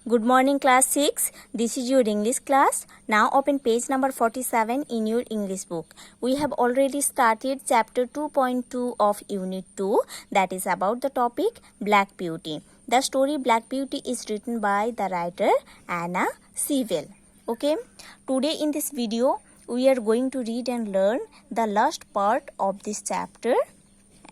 Good morning class 6. This is your English class. Now open page number 47 in your English book. We have already started chapter 2.2 of unit 2, that is about the topic Black Beauty. The story Black Beauty is written by the writer Anna Sewell. Okay. Today in this video we are going to read and learn the last part of this chapter,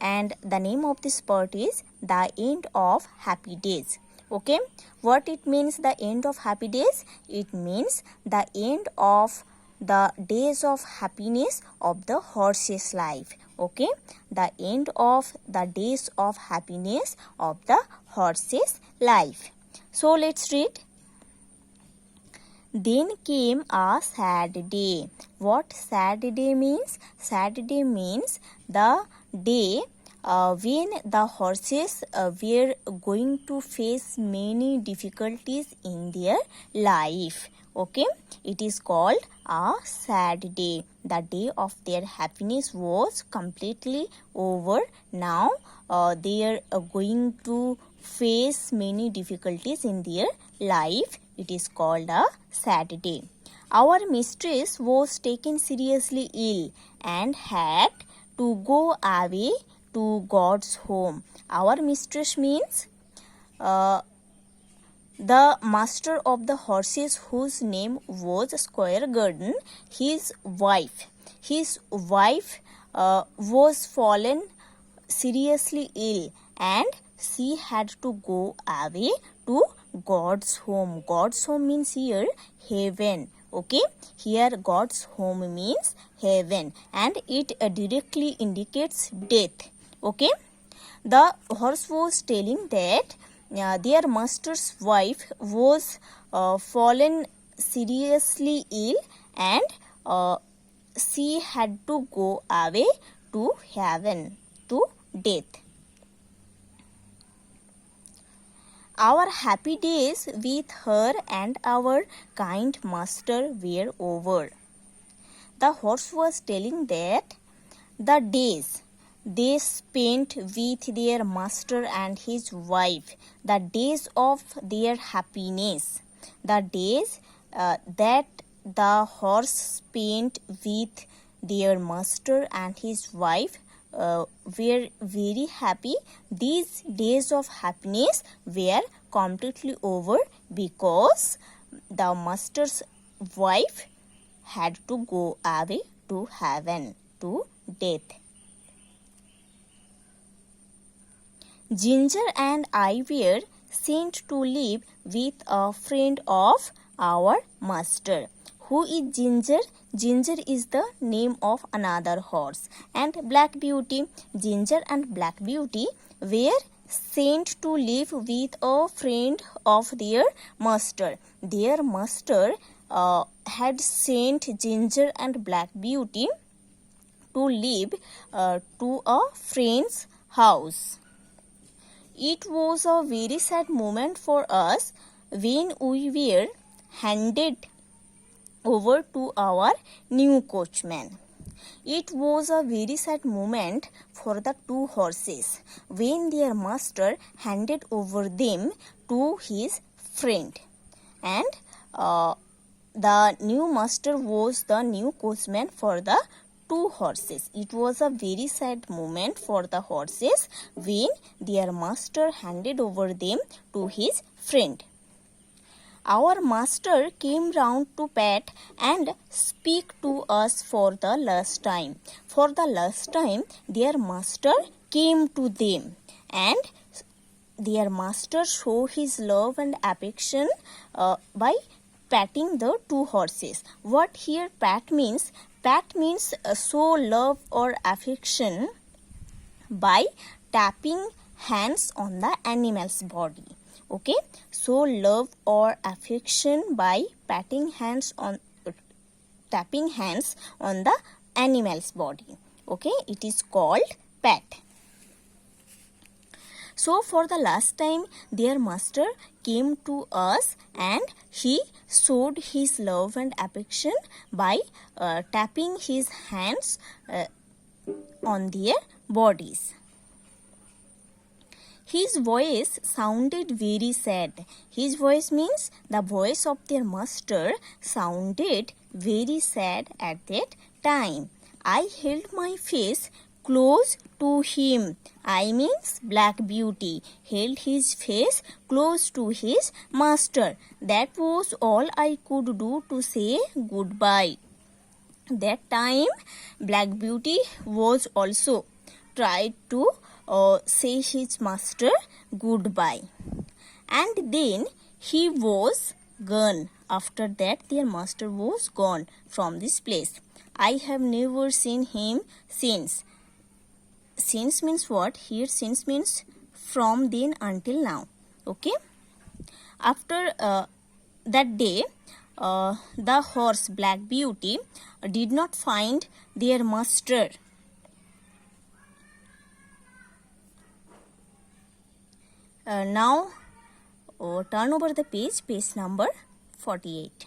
and the name of this part is The End of Happy Days. Okay, what it means, the end of happy days? It means the end of the days of happiness of the horse's life. Okay, the end of the days of happiness of the horse's life. So let's read. Then came a sad day. What sad day means? Sad day means the day when the horses were going to face many difficulties in their life. Okay, it is called a sad day. The day of their happiness was completely over. Now they are going to face many difficulties in their life. It is called a sad day. Our mistress was taken seriously ill and had to go away to God's home. Our mistress means the master of the horses, whose name was Squire Gordon. His wife was fallen seriously ill and she had to go away to God's home. God's home means here heaven. Okay, here God's home means heaven, and it directly indicates death. Okay, the horse was telling that their master's wife was fallen seriously ill and she had to go away to heaven, to death. Our happy days with her and our kind master were over. The horse was telling that the days they spent with their master and his wife, the days of their happiness, the days that the horse spent with their master and his wife were very happy. These days of happiness were completely over because the master's wife had to go away to heaven, to death. Ginger and I were sent to live with a friend of our master. Who is Ginger? Ginger is the name of another horse. And Black Beauty. Ginger and Black Beauty were sent to live with a friend of their master. Their master had sent Ginger and Black Beauty to live to a friend's house. It was a very sad moment for us when we were handed over to our new coachman. It was a very sad moment for the two horses when their master handed over them to his friend, and the new master was the new coachman for the two horses. It was a very sad moment for the horses when their master handed over them to his friend. Our master came round to pat and speak to us for the last time. For the last time, their master came to them, and their master showed his love and affection by patting the two horses. What here pat means? Pat means show love or affection by tapping hands on the animal's body. Okay, so love or affection by tapping hands on the animal's body. Okay, it is called pat. So for the last time, their master came to us and he showed his love and affection by tapping his hands on their bodies. His voice sounded very sad. His voice means the voice of their master sounded very sad at that time. I held my face close to him. I means Black Beauty held his face close to his master. That was all I could do to say goodbye. That time Black Beauty was also tried to say his master goodbye, and then he was gone. After that their master was gone from this place. I have never seen him since. Since means what? Here since means from then until now. Okay. After that day, the horse Black Beauty did not find their master. Now turn over the page number 48.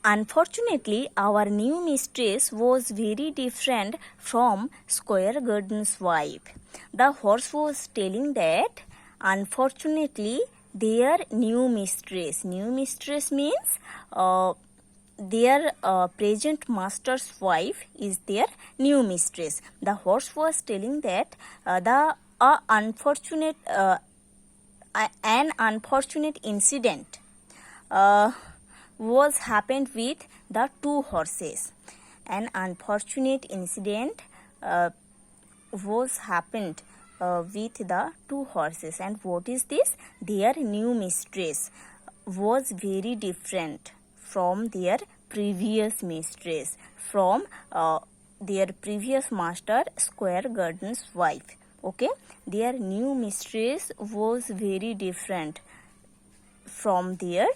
Unfortunately, our new mistress was very different from Square Garden's wife. The horse was telling that unfortunately their new mistress means their present master's wife is their new mistress. The horse was telling that an unfortunate incident was happened with the two horses. An unfortunate incident was happened with the two horses. And what is this? Their new mistress was very different from their previous mistress, from their previous master Square Garden's wife. Okay, their new mistress was very different from their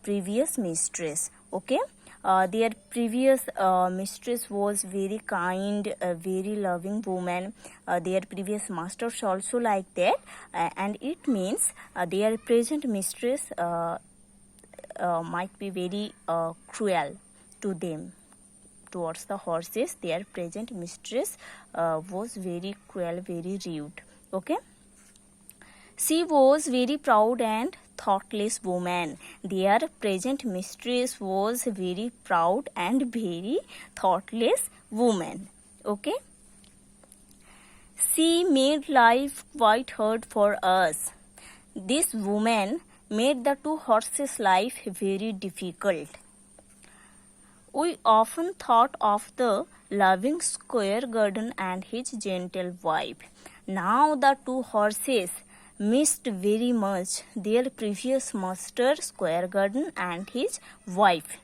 previous mistress. Okay, their previous mistress was very kind, very loving woman. Their previous masters also like that, and it means their present mistress might be very cruel to them. Towards the horses, their present mistress was very cruel, very rude. Okay, she was very proud and thoughtless woman. Their present mistress was very proud and very thoughtless woman. Okay, she made life quite hard for us. This woman made the two horses' life very difficult. We often thought of the loving Square Garden and his gentle wife. Now the two horses missed very much their previous master Square Garden and his wife,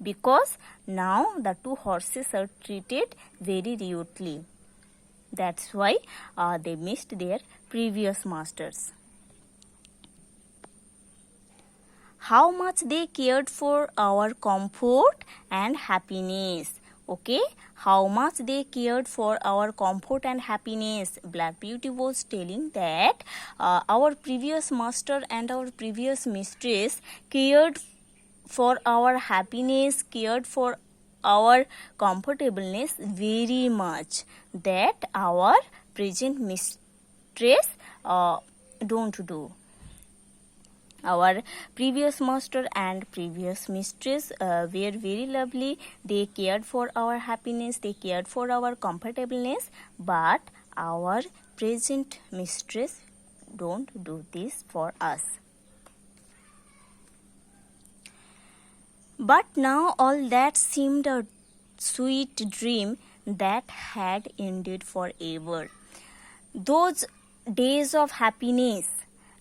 because now the two horses are treated very rudely. That's why they missed their previous masters. How much they cared for our comfort and happiness. Okay, how much they cared for our comfort and happiness. Black Beauty was telling that our previous master and our previous mistress cared for our happiness, cared for our comfortableness very much, that our present mistress don't do. Our previous master and previous mistress were very lovely. They cared for our happiness, they cared for our comfortableness, but our present mistress don't do this for us. But now all that seemed a sweet dream that had ended forever. Those days of happiness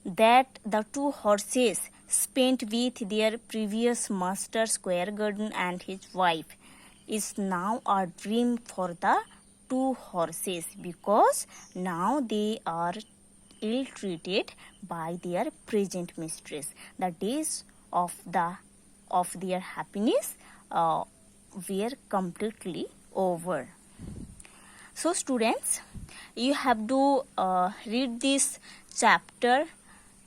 that the two horses spent with their previous master Square Garden and his wife is now a dream for the two horses, because now they are ill-treated by their present mistress. The days of their happiness were completely over. So students, you have to read this chapter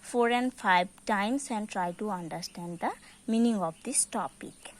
4 and 5 times and try to understand the meaning of this topic.